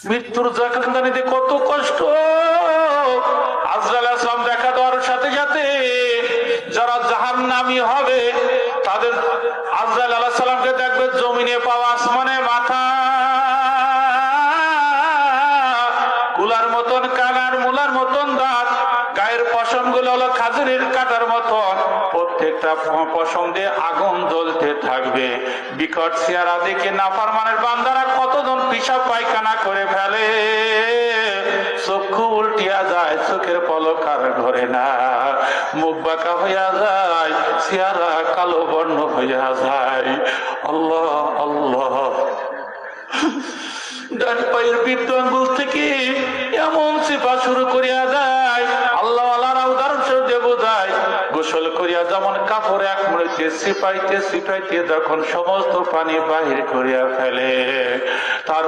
মৃত্যুর জাকান্দানিতে কত কষ্ট। আজরাইল আসলাম দেখা দেওয়ার সাথে সাথে যারা জাহান্নামী হবে তাদের আজরাইল আলাইহিস সালামকে দেখবে জমিনে পাওয়া, আসমানে মাথা, কুলার মতন কানার, মুলার মতন দাঁত, গায়ের পশম গুলো হলো খাজুরের কাটার মতন, প্রত্যেকটা পশম দিয়ে আগুন জ্বলতে থাকবে। বিকট চেহারা দেখে নাফরমানের বান্দারা কতজন পিশাব পায়খানা করে ফেলে, চক্ষু উল্টিয়া যায়, চোখের পলক আর ধরে না, মুখ বাঁকা হইয়া যায়, চেহারা কালো বর্ণ হইয়া যায়। আল্লাহ আল্লাহ। ডান পায়ের বৃদ্ধ আঙ্গুল থেকে এমন চিপা শুরু করিয়া যায়, আল্লাহ আল্লাহরা উদাহরণ দিয়ে বোঝায়, গোসল করিয়া যেমন কাপড় এক মুড়িতে সিপাইতে সিপাইতে যখন সমস্ত পানি বাহির করিয়া ফেলে, তার